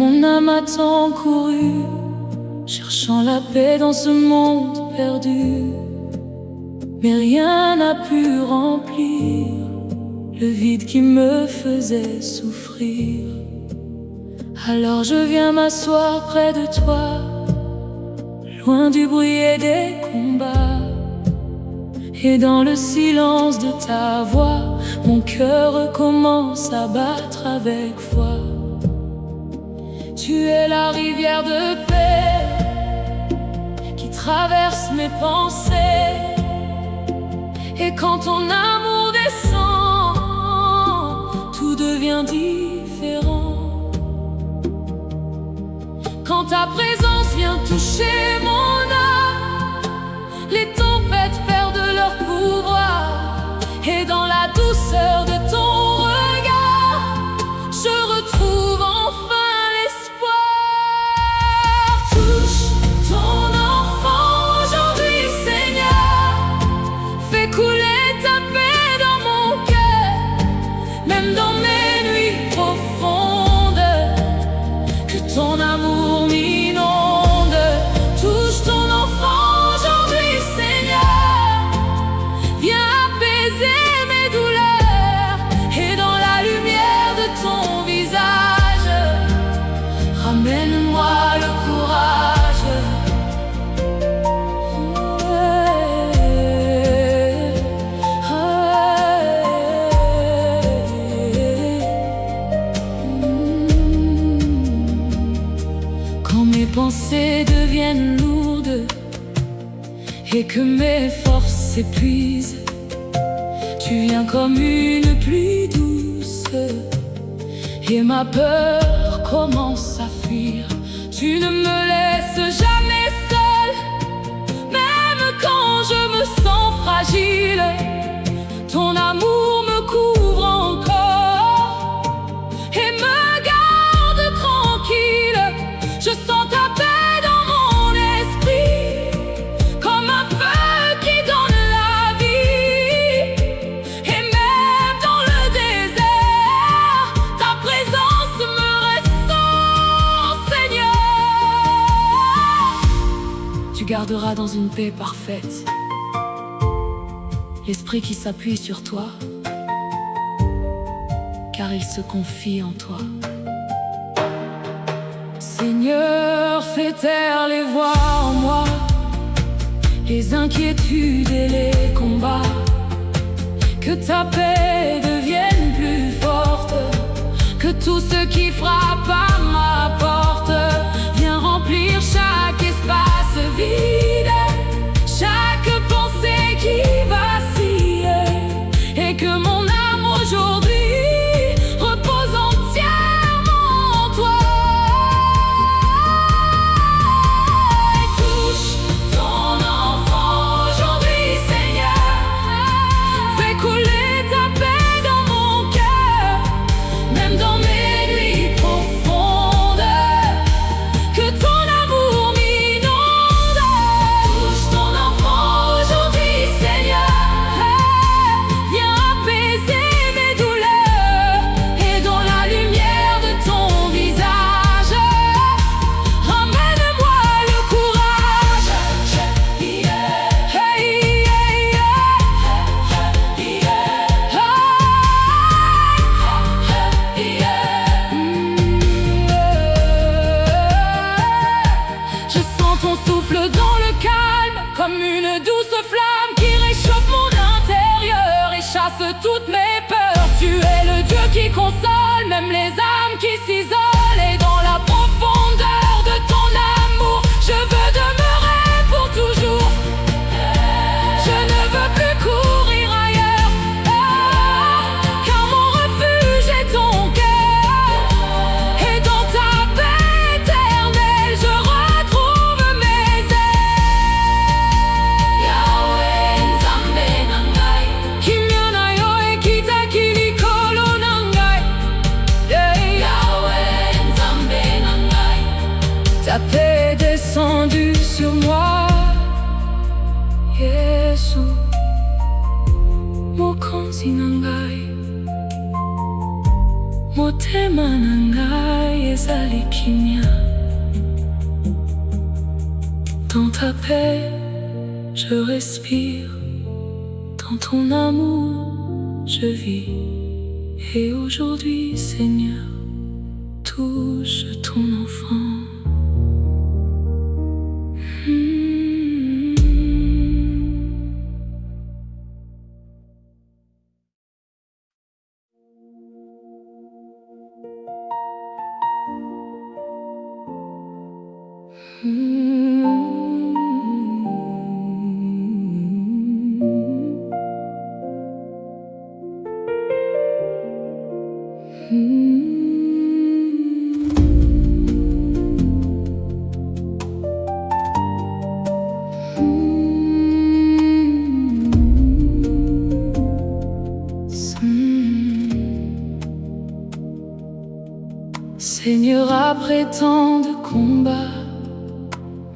mon âme a tant couru, cherchant la paix dans ce monde perdu, mais rien n'a pu remplir le vide qui me faisait souffrir. Alors je viens m'asseoir près de toi, loin du bruit et des combats, et dans le silence de ta voix, mon cœur recommence à battre avec foi. Tu es la rivière de paix qui traverse mes pensées, et quand ton amour descend, tout devient différent. Quand ta présence vient toucher mon âme, les tempêtes perdent leur pouvoir, et dans la douceur de ton regard, je retrouve enfin l'espoir. Touche ton enfant aujourd'hui, Seigneur, fais couler ta paix dans mon cœur, même dans mes nuits profondes, que ton amour m'inonde. Touche ton enfant aujourd'hui, Seigneur, viens apaiser mes douleurs, et dans la lumière de ton visage, ramène-moi le courage. Quand mes pensées deviennent lourdes et que mes forces s'épuisent, tu viens comme une pluie douce, et ma peur commence à fuir. Tu ne me laisses jamais seule, même quand je me sens fragile. Ton amour me couvre encore et me garde tranquille. Je sens ta paix dans mon esprit, comme un feu qui donne la vie. Et même dans le désert, ta présence me restaure, Seigneur. Tu garderas dans une paix parfaite l'esprit qui s'appuie sur toi, car il se confie en toi. Seigneur, fais taire les voix en moi, les inquiétudes et les combats. Que ta paix devienne plus forte que tout ce qui frappe à ma porte. Viens remplir chaque espace vide, chaque pensée qui vacille, et que mon âme aujourd'hui repose entièrement en toi. Et touche ton enfant aujourd'hui, Seigneur, fais couler ta paix dans mon cœur, même dans mes nuits profondes, que ton amour m'inonde. Touche ton enfant aujourd'hui, Seigneur, viens apaiser mes douleurs, et dans la lumière de ton visage, ramène-moi le courage. Hey, je sens ton souffle dans le calme, comme une douce flamme qui réchauffe mon intérieur et chasse toutes mes peurs. Tu es le Dieu qui console même les âmes qui s'isolent, et dans la profondeur de ton amour, je veux demeurer pour toujours. Je ne veux plus courir ailleurs, car mon refuge est ton cœur, et dans ta paix éternelle, je retrouve mes ailes. Yahweh Nzambe Nangai, Kimya na yo ekita kilikolo nangai. Yahweh Nzambe Nangai, ta paix est descendue sur moi. Yesu Mokonzi nangai, motema na ngai ezali kimia. Dans ta paix, je respire. Dans ton amour, je vis. Et aujourd'hui, Seigneur, touche ton enfant. Seigneur, après tant de combats,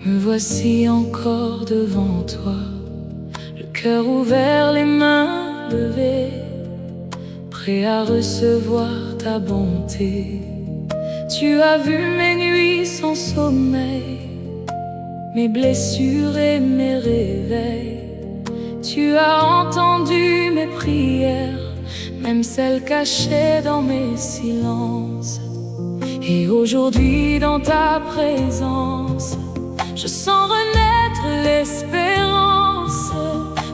me voici encore devant toi, le cœur ouvert, les mains levées, prêt à recevoir ta bonté. Tu as vu mes nuits sans sommeil, mes blessures et mes réveils. Tu as entendu mes prières, même celles cachées dans mes silences. Et aujourd'hui dans ta présence, je sens renaître l'espérance,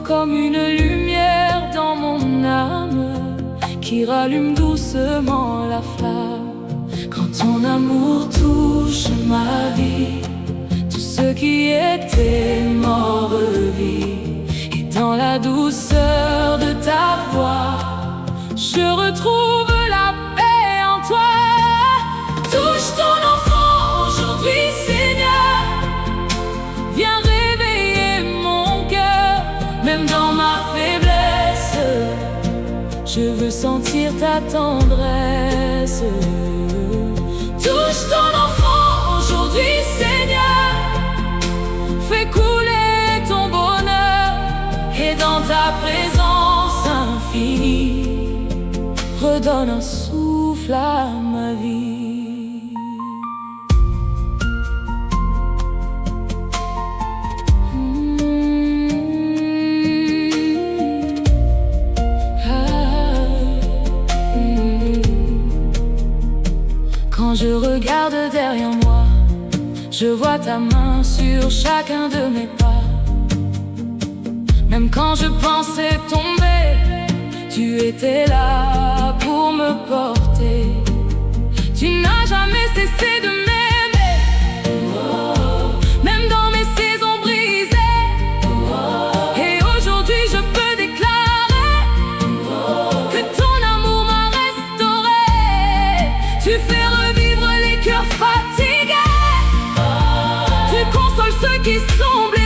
comme une lumière dans mon âme, qui rallume doucement la flamme. Quand ton amour touche ma vie, tout ce qui était mort revit. Et dans la douceur de ta voix, je retrouve la paix en toi. Touche ton enfant aujourd'hui, Seigneur. Viens réveiller mon cœur, même dans ma faiblesse. Je veux sentir ta tendresse. Touche ton enfant aujourd'hui, Seigneur. Fais couler ton bonheur, et dans ta présence infinie, redonne un souffle à ma vie. Quand je regarde derrière moi, je vois ta main sur chacun de mes pas. Même quand je pensais tomber, tu étais là pour me porter. Tu n'as jamais cessé de m'aimer, même dans mes saisons brisées. Et aujourd'hui je peux déclarer que ton amour m'a restauré. Tu fais revivre les cœurs fatigués, tu consoles ceux qui sont blessés.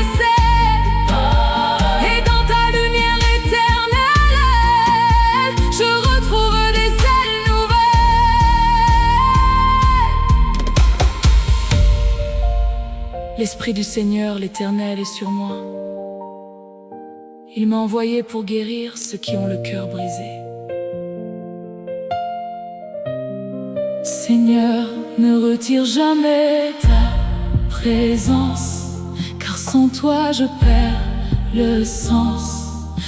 L'Esprit du Seigneur, l'Éternel, est sur moi. Il m'a envoyé pour guérir ceux qui ont le cœur brisé. Seigneur, ne retire jamais ta présence, car sans toi je perds le sens.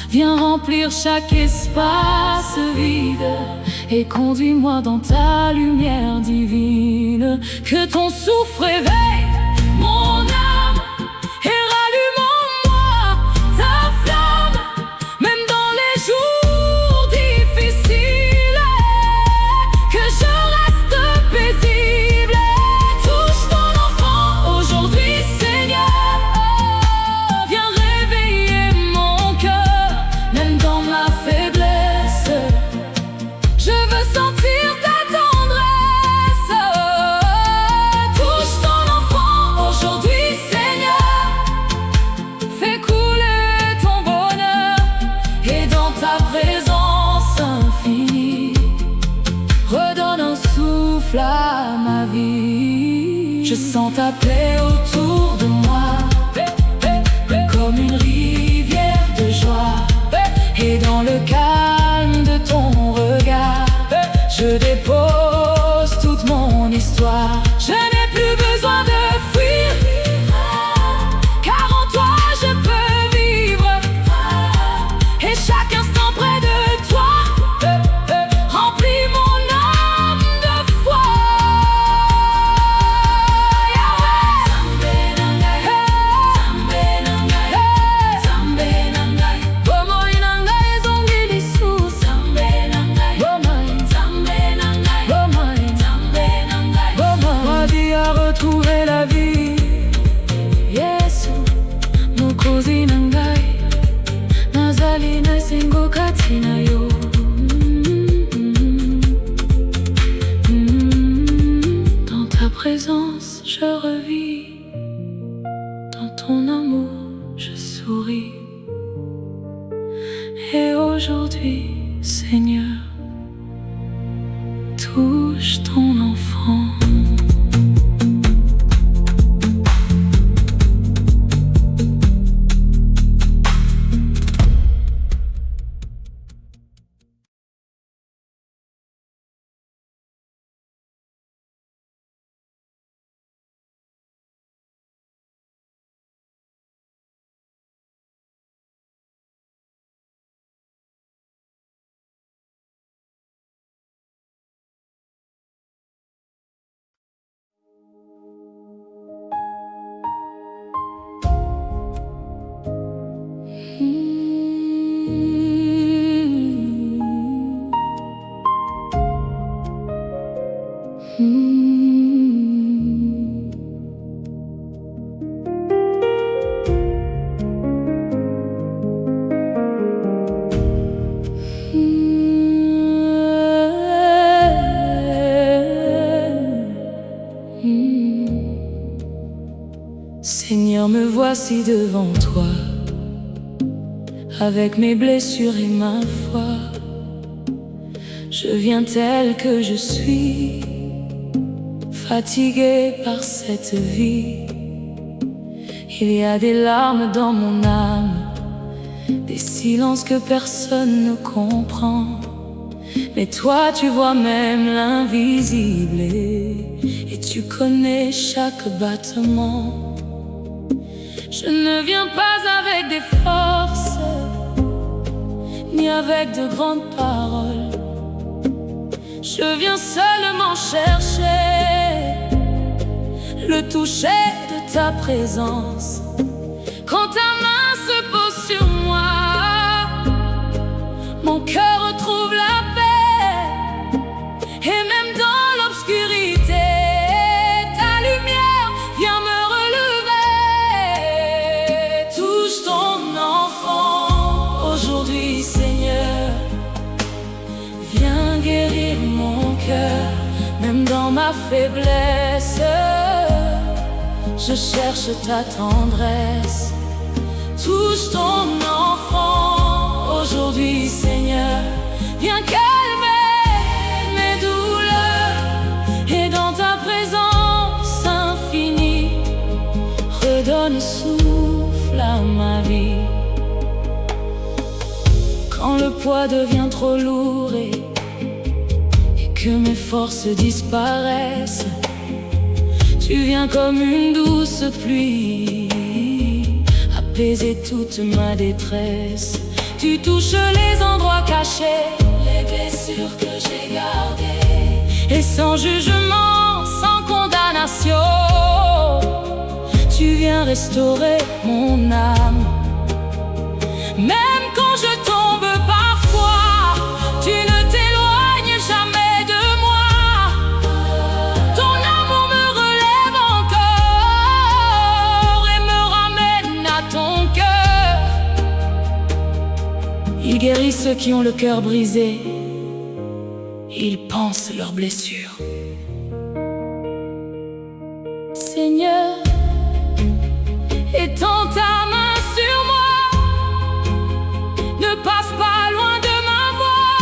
Viens remplir chaque espace vide et conduis-moi dans ta lumière divine. Que ton souffle réveille mon âme et rallume en moi ta flamme, même dans les jours difficiles, que je reste paisible. Touche ton enfant aujourd'hui, Seigneur. Viens réveiller mon cœur, même dans ma faiblesse. Je veux sentir ta tendresse. Touche ton enfant aujourd'hui, Seigneur. Fais couler ton bonheur, et dans ta présence infinie, redonne un souffle à ma vie. Je sens ta paix autour de moi, comme une rivière de joie. Et dans le calme de ton regard, je dépose présence, je revis. Dans ton amour, je souris. Et aujourd'hui, Seigneur, touche ton enfant. Seigneur, me voici devant toi, avec mes blessures et ma foi. Je viens tel que je suis, fatigué par cette vie. Il y a des larmes dans mon âme, des silences que personne ne comprend. Mais toi tu vois même l'invisible et tu connais chaque battement. Je ne viens pas avec des forces, ni avec de grandes paroles. Je viens seulement chercher le toucher de ta présence. Quand ta main se pose sur moi, mon cœur retrouve la paix. Et même dans l'obscurité, ta lumière vient me relever. Touche ton enfant aujourd'hui, Seigneur. Viens guérir mon cœur, même dans ma faiblesse. Je cherche ta tendresse. Touche ton enfant aujourd'hui, Seigneur. Viens calmer mes douleurs. Et dans ta présence infinie, redonne souffle à ma vie. Quand le poids devient trop lourd et que mes forces disparaissent, tu viens comme une douce pluie, apaiser toute ma détresse. Tu touches les endroits cachés, les blessures que j'ai gardées. Et sans jugement, sans condamnation, tu viens restaurer mon âme. Même quand je tombe parfois, tu ne t'éloignes jamais de moi. Ton amour me relève encore et me ramène à ton cœur. Il guérit ceux qui ont le cœur brisé. Il pense leurs blessures. Seigneur, étends ta main sur moi. Ne passe pas loin de ma voix.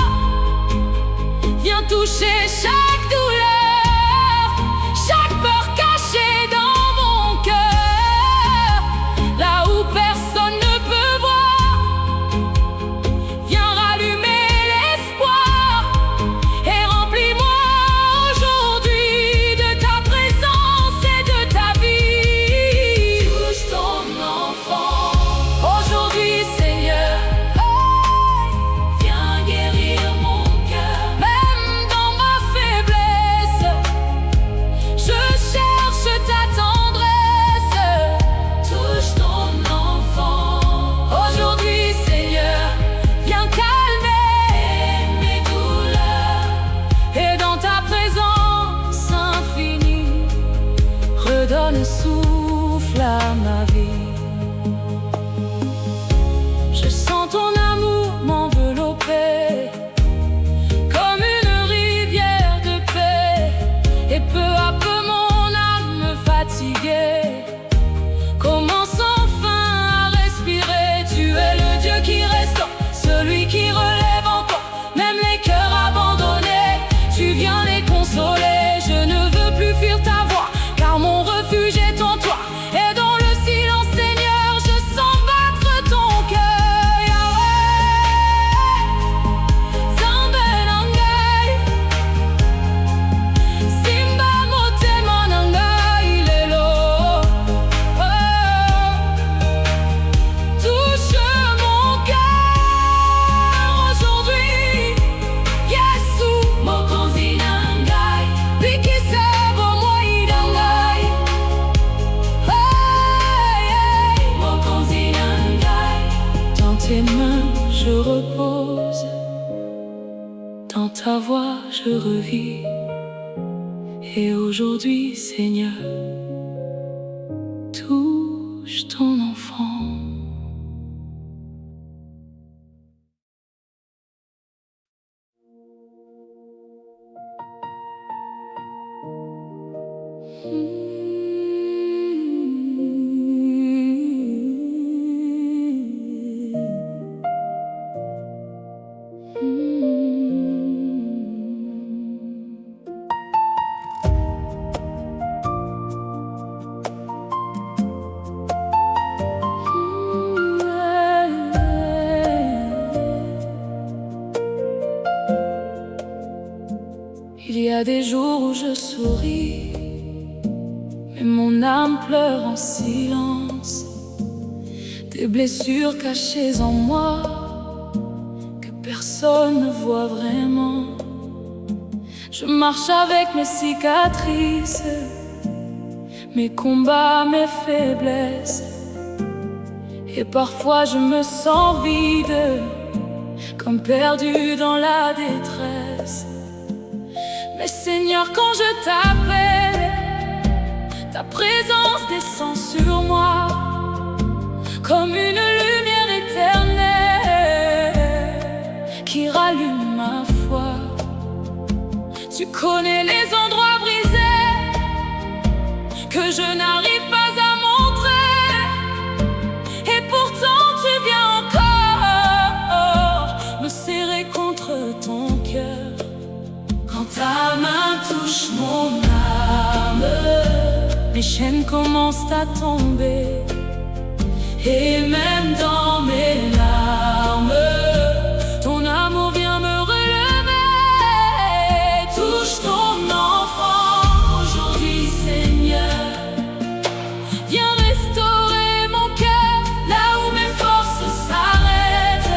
Viens toucher chaque douleur, chaque peur cachée dans mon cœur, là où personne ne peut voir. Viens rallumer l'espoir et remplis-moi aujourd'hui de ta présence et de ta vie. Touche ton enfant aujourd'hui, Seigneur. Viens guérir mon cœur, même dans ma faiblesse. Je cherche ta tendresse. Touche ton enfant aujourd'hui, Seigneur. Viens calmer mes douleurs. Et dans ta présence infinie, redonne souffle à ma vie. Je sens ton amour m'envelopper comme une rivière de paix. Et peu à peu mon ta voix je revis. Et aujourd'hui, Seigneur, touche ton enfant. Il y a des jours où je souris, mais mon âme pleure en silence. Des blessures cachées en moi que personne ne voit vraiment. Je marche avec mes cicatrices, mes combats, mes faiblesses. Et parfois je me sens vide, comme perdu dans la détresse. Mais Seigneur, quand je t'appelle, ta présence descend sur moi comme une lumière éternelle qui rallume ma foi. Tu connais les endroits brisés que je n'arrive pas à montrer, et pourtant tu viens encore me serrer contre ton cœur. Quand ta main touche mon âme, mes chaînes commencent à tomber. Et même dans mes larmes, ton amour vient me relever. Touche ton enfant aujourd'hui, Seigneur. Viens restaurer mon cœur là où mes forces s'arrêtent.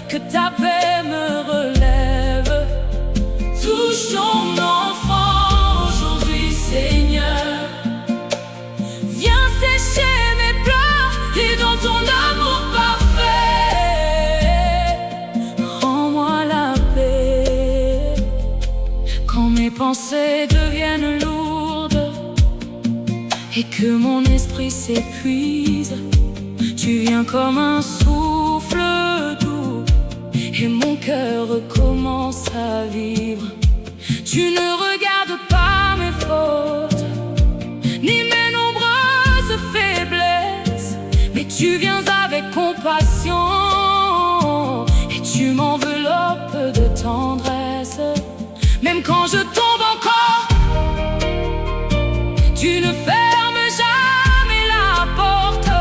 Que ta paix me relève. Touche ton enfant aujourd'hui, Seigneur. Viens sécher mes pleurs et dans ton amour parfait, rends-moi la paix. Quand mes pensées deviennent lourdes et que mon esprit s'épuise, tu viens comme un souffle doux et mon cœur recommence à vivre. Tu ne regardes pas mes fautes, ni mes nombreuses faiblesses, mais tu viens avec compassion et tu m'enveloppes de tendresse. Même quand je tombe encore, tu ne fermes jamais la porte,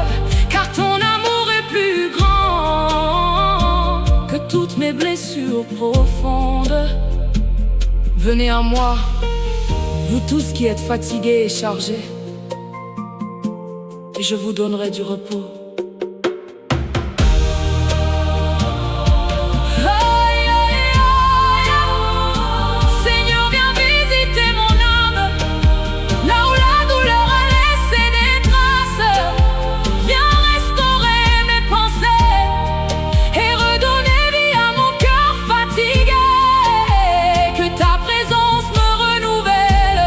car ton amour est plus grand que toutes mes blessures profondes. Venez à moi, vous tous qui êtes fatigués et chargés, et je vous donnerai du repos. Seigneur, viens visiter mon âme, là où la douleur a laissé des traces. Viens restaurer mes pensées et redonner vie à mon cœur fatigué. Que ta présence me renouvelle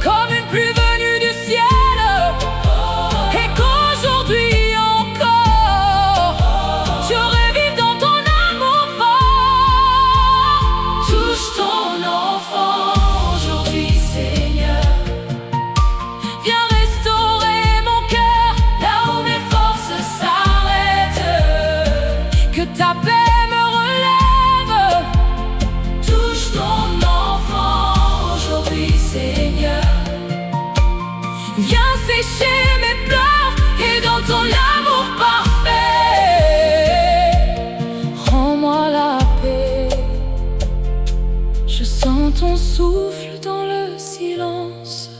comme une pluie venue du ciel, et qu'aujourd'hui encore je revive dans ton amour fort. Touche ton enfant aujourd'hui, Seigneur. Viens restaurer mon cœur là où mes forces s'arrêtent. Que ta paix me relève. Touche ton enfant aujourd'hui, Seigneur. Viens sécher mes pleurs et dans ton amour parfait, rends-moi la paix. Je sens ton souffle dans le silence,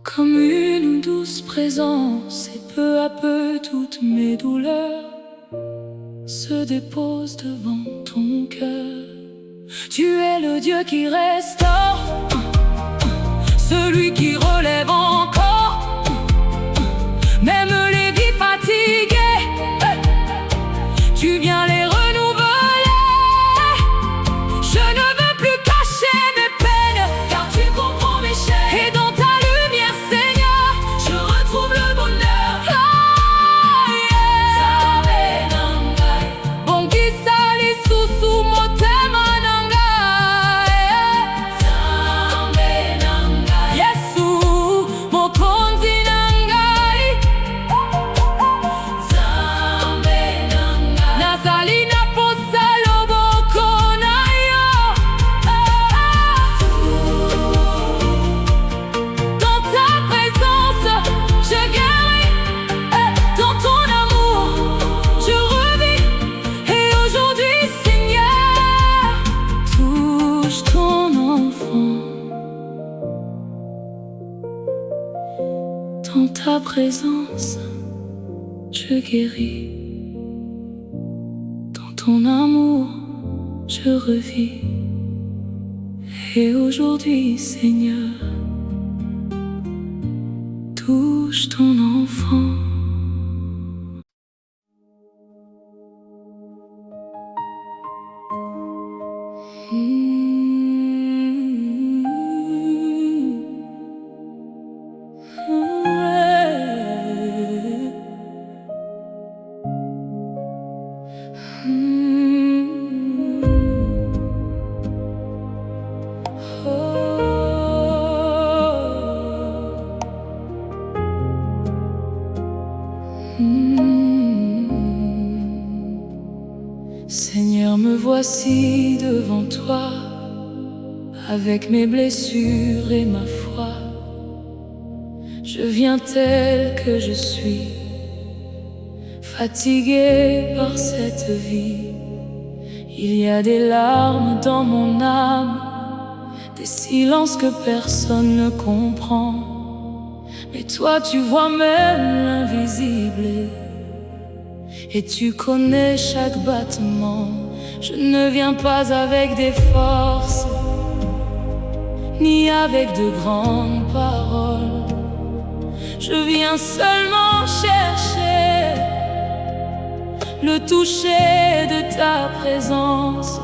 comme une douce présence, et peu à peu toutes mes douleurs se déposent devant ton cœur. Tu es le Dieu qui restaure, celui qui relève encore, même les vies fatiguées. Tu viens les renouveler. Dans ta présence, je guéris. Dans ton amour, je revis. Et aujourd'hui, Seigneur, touche ton enfant. Seigneur, me voici devant toi, avec mes blessures et ma foi. Je viens tel que je suis, fatigué par cette vie. Il y a des larmes dans mon âme, des silences que personne ne comprend. Mais toi tu vois même l'invisible, et tu connais chaque battement. Je ne viens pas avec des forces, ni avec de grandes paroles. Je viens seulement chercher le toucher de ta présence.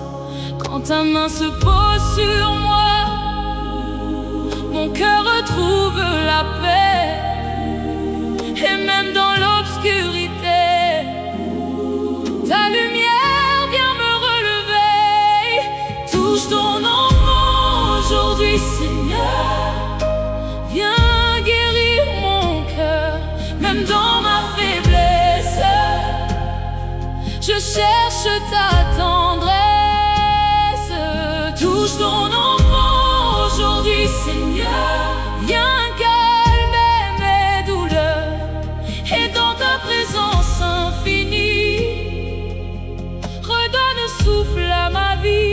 Quand ta main se pose sur moi, mon cœur retrouve la paix. Et même dans l'obscurité, ta lumière vient me relever. Touche ton enfant aujourd'hui, Seigneur. Viens guérir mon cœur, même dans ma faiblesse. Je cherche ta tendresse. Touche ton enfant aujourd'hui, Seigneur. Viens calmer mes douleurs, et dans ta présence infinie, redonne souffle à ma vie.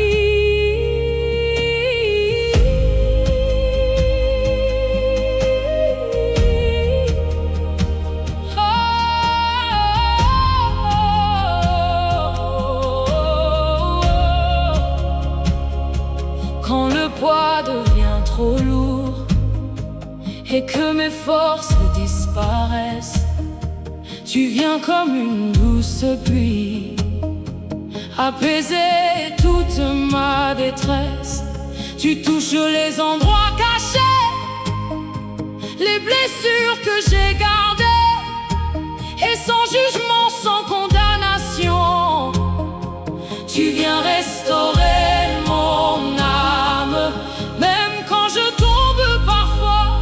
Quand le poids devient trop lourd et que mes forces disparaissent, tu viens comme une douce pluie, apaiser toute ma détresse. Tu touches les endroits cachés, les blessures que j'ai gardées, et sans jugement, sans condamnation, tu viens restaurer mon âme. Même quand je tombe parfois,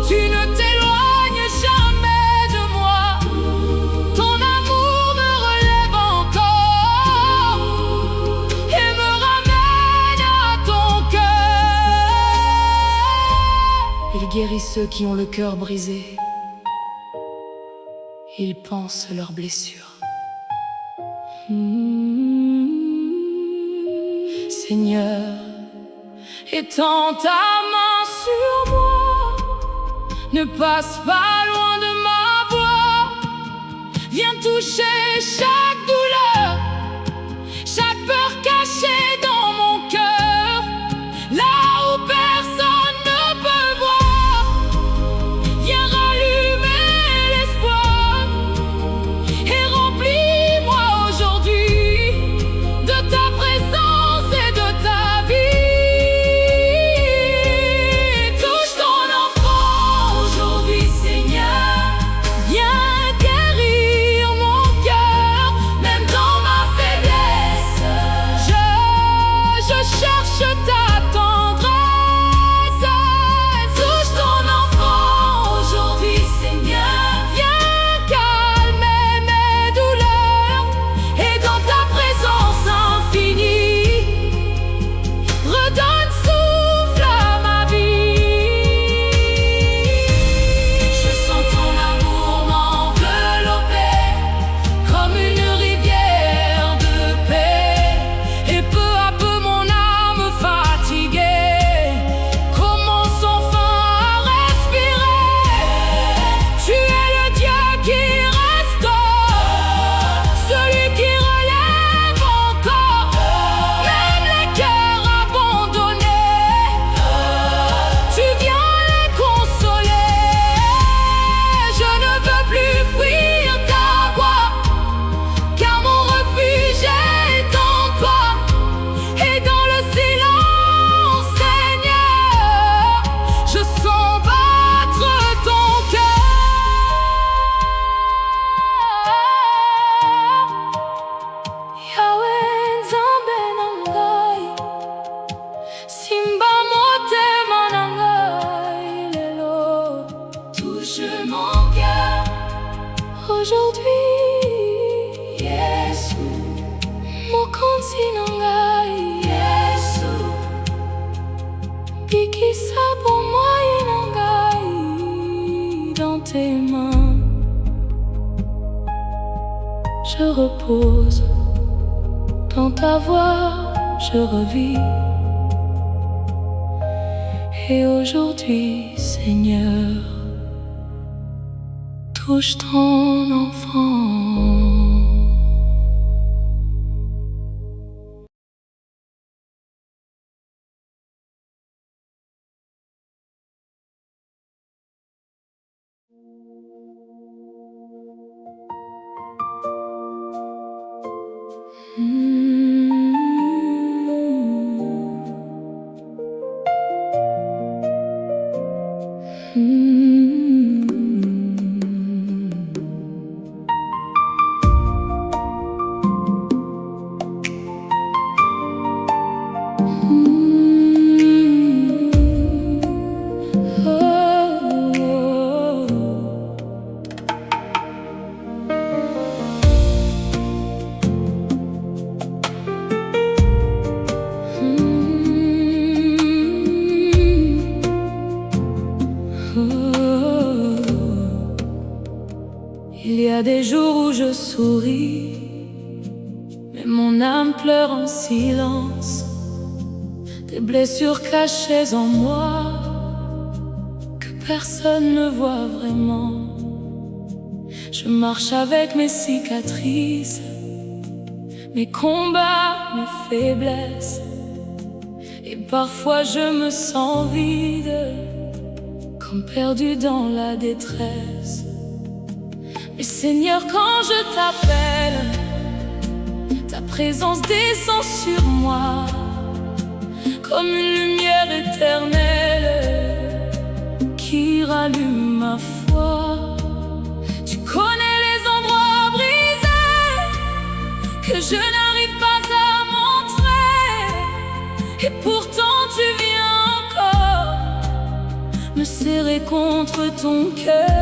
tu ne t'éloignes jamais de moi. Ton amour me relève encore et me ramène à ton cœur. Il guérit ceux qui ont le cœur brisé. Il pense leurs blessures. Seigneur, étends ta main sur moi, ne passe pas loin de ma voix. Viens toucher chaque douleur, chaque peur cachée dans mon cœur, là où personne ne peut voir. Viens rallumer l'espoir et remplis-moi aujourd'hui de ta présence et de ta vie. Touche ton enfant aujourd'hui, Seigneur. Viens guérir mon cœur, Aujourd'hui, Yesu, mokonzi na ngai, Yesu, bikisa bomoi na ngai dans tes mains. Je repose dans ta voix, je revis. Et aujourd'hui, Seigneur, touche ton enfant. Il y a des jours où je souris, mais mon âme pleure en silence. Des blessures cachées en moi que personne ne voit vraiment. Je marche avec mes cicatrices, mes combats, mes faiblesses. Et parfois je me sens vide, comme perdu dans la détresse. Mais Seigneur, quand je t'appelle, ta présence descend sur moi comme une lumière éternelle qui rallume ma foi. Tu connais les endroits brisés que je n'arrive pas à montrer, et pourtant tu viens encore me serrer contre ton cœur.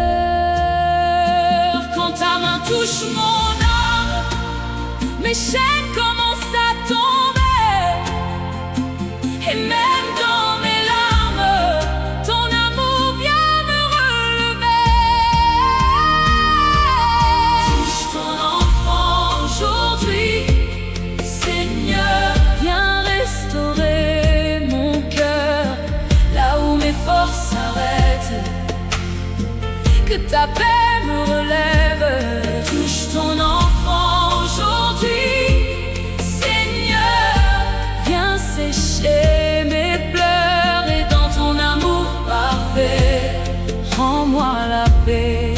Quand ta main touche mon âme, mes chaînes commencent à tomber, et même dans mes larmes, ton amour vient me relever. Touche ton enfant aujourd'hui, Seigneur. Viens restaurer mon cœur là où mes forces s'arrêtent, que ta paix me relève. Touche ton enfant aujourd'hui, Seigneur. Viens sécher mes pleurs, et dans ton amour parfait, rends-moi la paix.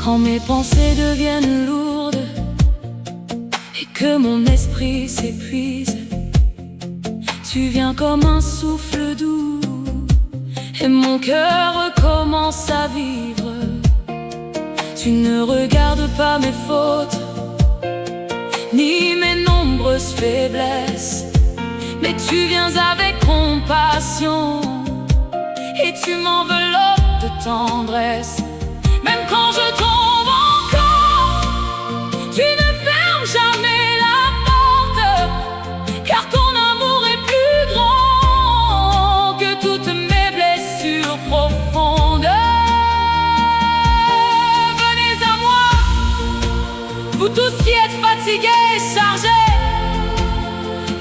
Quand mes pensées deviennent lourdes et que mon esprit s'épuise, tu viens comme un souffle doux, et mon cœur recommence à vivre. Tu ne regardes pas mes fautes, ni mes nombreuses faiblesses, mais tu viens avec compassion, et tu m'enveloppes de tendresse. Même quand je tombe encore, tu ne fermes jamais la porte, car ton amour est plus grand que toutes mes blessures profondes. Venez à moi, vous tous qui êtes fatigués et chargés,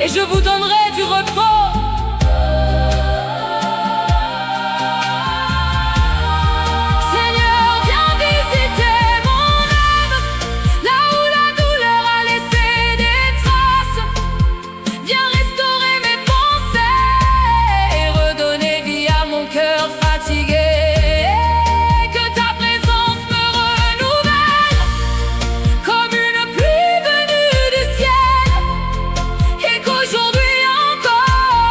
et je vous donnerai du repos. Aujourd'hui encore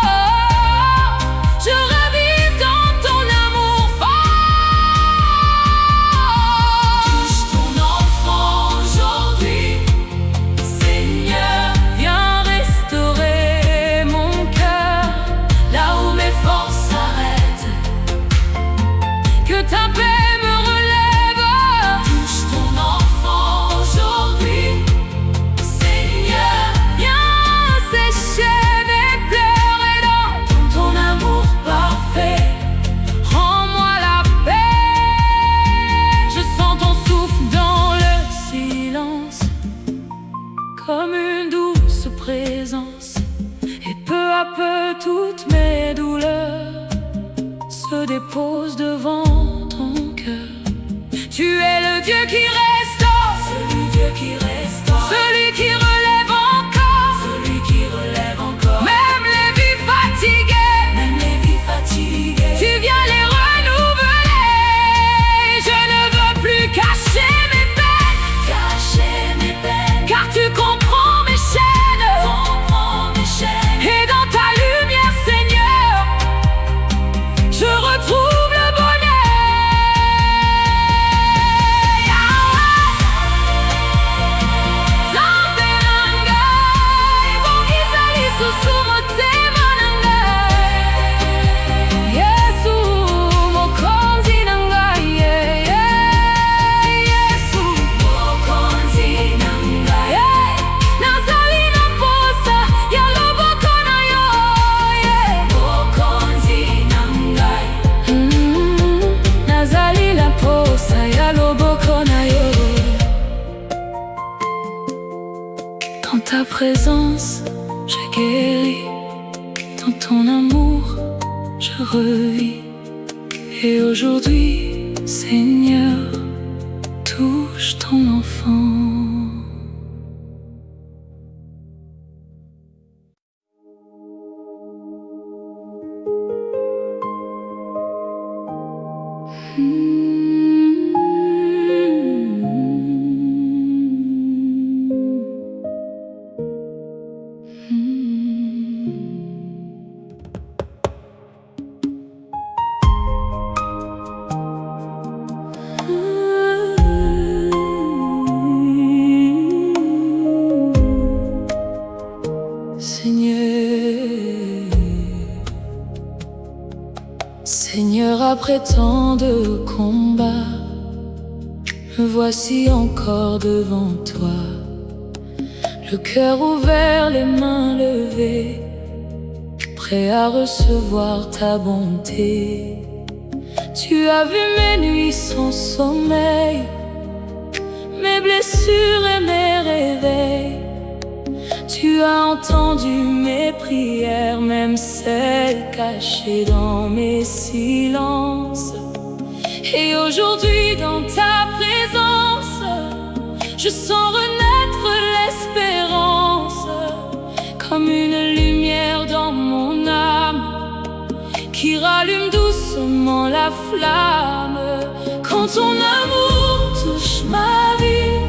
me dépose devant ton cœur. Tu es le Dieu qui restaure, celui qui relève encore, même les vies fatiguées, tu viens les renouveler. Je ne veux plus cacher mes peines, car tu comprends mes chaînes. Et dans ta lumière, Seigneur, je retrouve le bonheur. Zambe nangai, bongizali susumote manangai. Yesu, mokonzi nangai, Yesu, mokonzi nangai. Nazali na posa ya loboko na yo, mokonzi nangai. Nazali la posa ya loboko na yo. Dans ta présence, je guéris. Dans ton amour, je revis. Et aujourd'hui, Seigneur, touche ton enfant. Seigneur, après tant de combats, me voici encore devant toi, le cœur ouvert, les mains levées, prêt à recevoir ta bonté. Tu as vu mes nuits sans sommeil, mes blessures et mes réveils. Tu as entendu mes prières, même celles cachées dans mes silences. Et aujourd'hui, dans ta présence, je sens renaître l'espérance, comme une lumière dans mon âme, qui rallume doucement la flamme. Quand ton amour touche ma vie,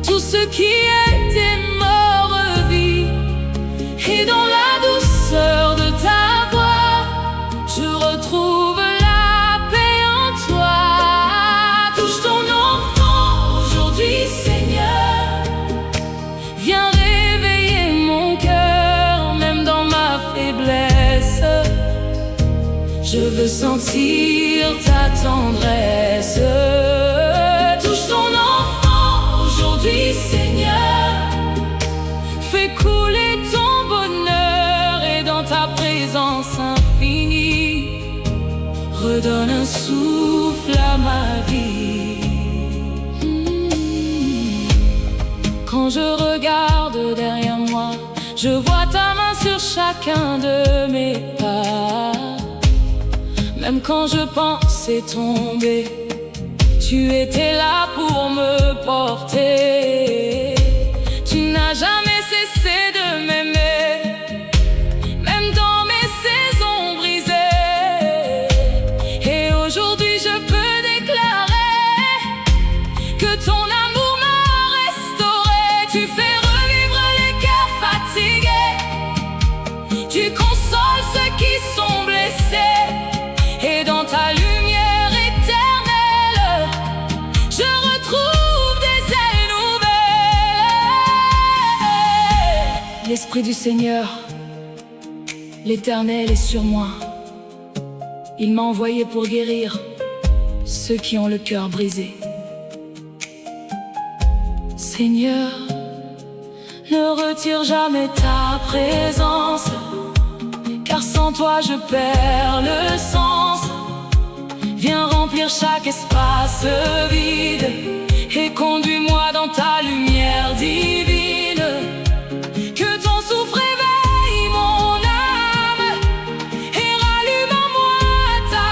tout ce qui était mort revit. Et dans la douceur de ta voix, je retrouve la paix en toi. Touche ton enfant aujourd'hui, Seigneur. Viens réveiller mon cœur, même dans ma faiblesse. Je veux sentir ta tendresse. Touche ton enfant aujourd'hui, Seigneur. Fais couler ton bonheur, et dans ta présence infinie, redonne un souffle à ma vie. Quand je regarde derrière moi, je vois ta main sur chacun de mes pas. Même quand je pensais tomber, tu étais là pour me porter. Tu n'as jamais cessé de m'aimer, même dans mes saisons brisées. Et aujourd'hui je peux déclarer que ton amour m'a restauré. Tu fais revivre les cœurs fatigués, tu consoles ceux qui sont blessés. Et dans ta lumière éternelle, je retrouve des ailes nouvelles. L'Esprit du Seigneur, l'Éternel est sur moi. Il m'a envoyé pour guérir ceux qui ont le cœur brisé. Seigneur, ne retire jamais ta présence, car sans toi je perds le sens. Viens remplir chaque espace vide et conduis-moi dans ta lumière divine. Que ton souffle réveille mon âme et rallume en moi ta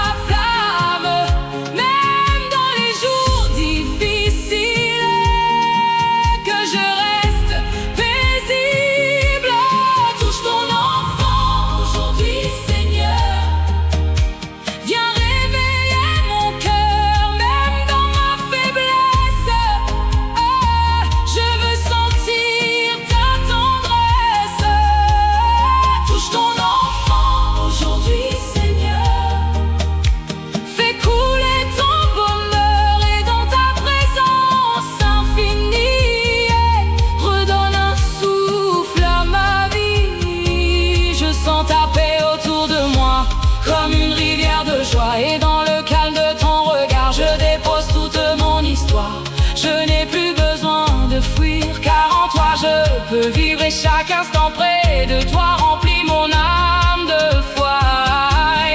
instant près de toi remplit mon âme de foi.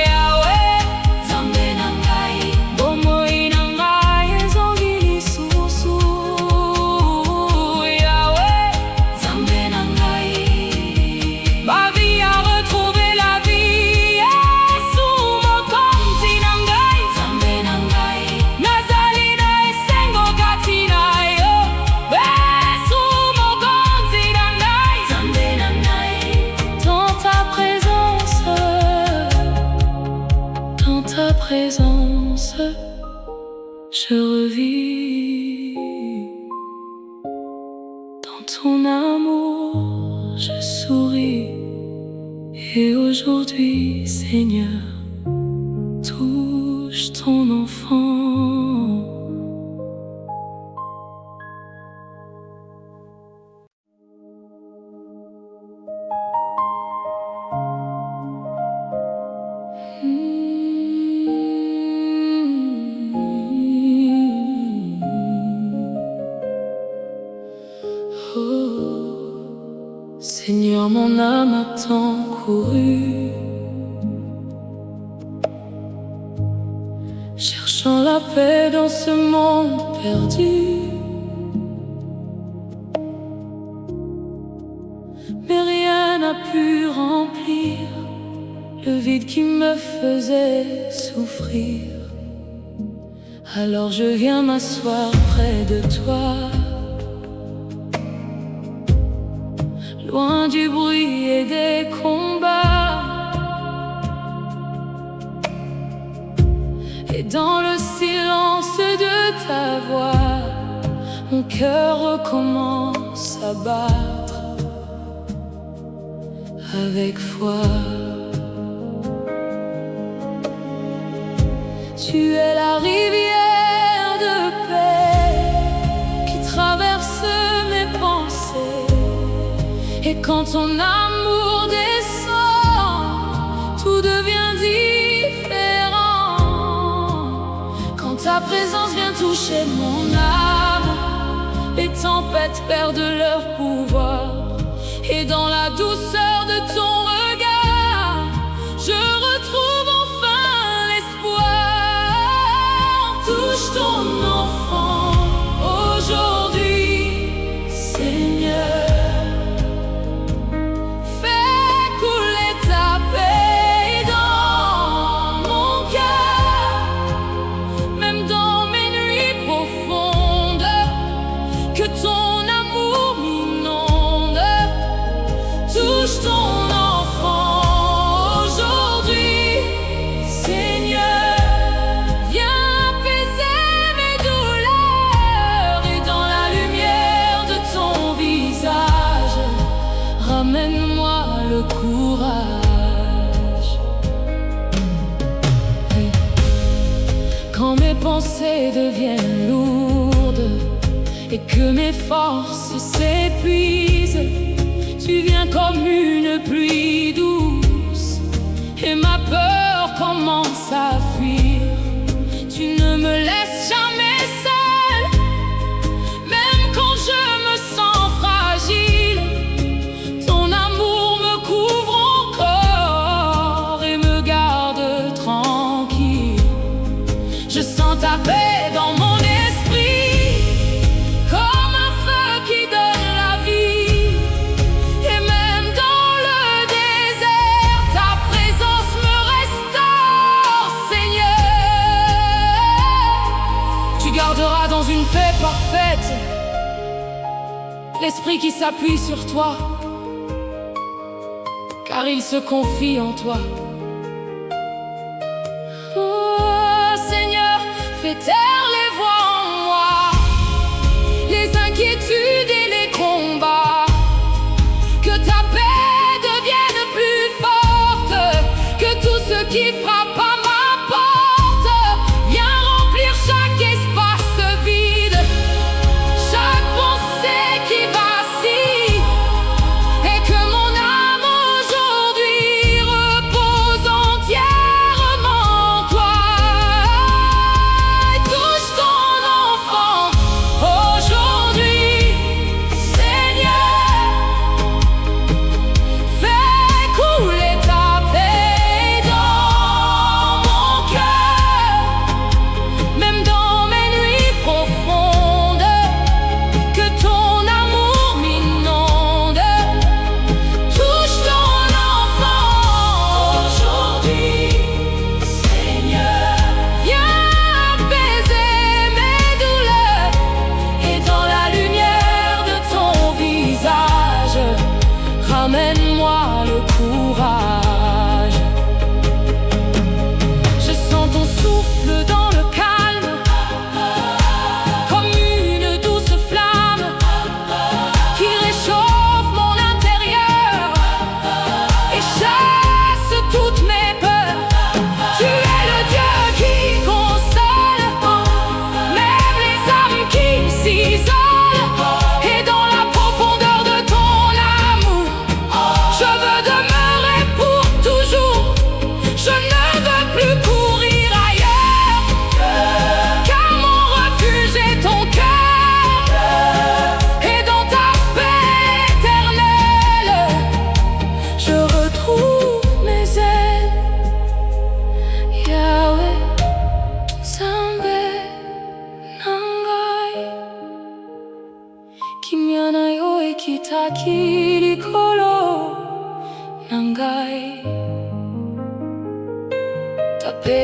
Yahweh, Nzambe na ngai, bomoi na ngai ezongi lisusu. Yahweh, Nzambe na ngai, ma vie a retrouvé la vie. Yesu mokonzi na ngai, Nzambe na ngai, nazali na esengo kati na yo. Yesu mokonzi na ngai, Nzambe na ngai. Dans ta présence, je revis. Dans ton amour, je souris. Et aujourd'hui, Seigneur, touche ton enfant. Oh, Seigneur, mon âme a tant couru, cherchant la paix dans ce monde perdu. Mais rien n'a pu remplir le vide qui me faisait souffrir. Alors je viens m'asseoir près de toi, loin du bruit et des combats. Et dans le silence de ta voix, mon cœur recommence à battre avec foi. Tu es la rivière de paix qui traverse mes pensées. Et quand ton amour descend, tout devient différent. Quand ta présence vient toucher mon âme, les tempêtes perdent leur pouvoir. Et dans la douceur de ton regard, je retrouve enfin l'espoir. Touche ton enfant aujourd'hui, Seigneur. Fais couler ta paix dans mon cœur, même dans mes nuits profondes. Que ton amour m'inonde. Touche ton enfant aujourd'hui, Seigneur. Viens apaiser mes douleurs et dans la lumière de ton visage, ramène-moi le courage. Quand mes pensées deviennent lourdes et que mes forces s'épuisent, tu viens comme une pluie douce et ma peur commence à fuir. Tu ne me laisses jamais seule, même quand je me sens fragile. Ton amour me couvre encore et me garde tranquille. Je sens ta paix dans mon esprit, comme un feu qui donne la vie. Et même dans le désert, ta présence me restaure, Seigneur. Tu garderas dans une paix parfaite l'esprit qui s'appuie sur toi, car il se confie en toi. Oh Seigneur, fais taire les voix en moi, les inquiétudes et les combats. Que ta paix devienne plus forte que tout ce qui frappe à ma porte. Viens remplir chaque espace vide, chaque pensée qui vacille, et que mon âme aujourd'hui repose entièrement en toi. Touche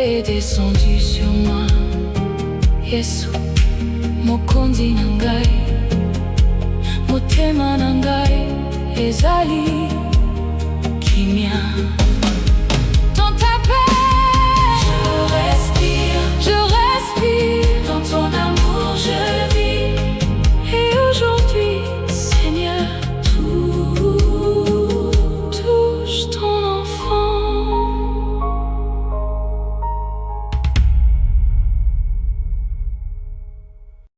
est descendu sur moi. Yesu, mokonzi na ngai, motema na ngai ezali kimia.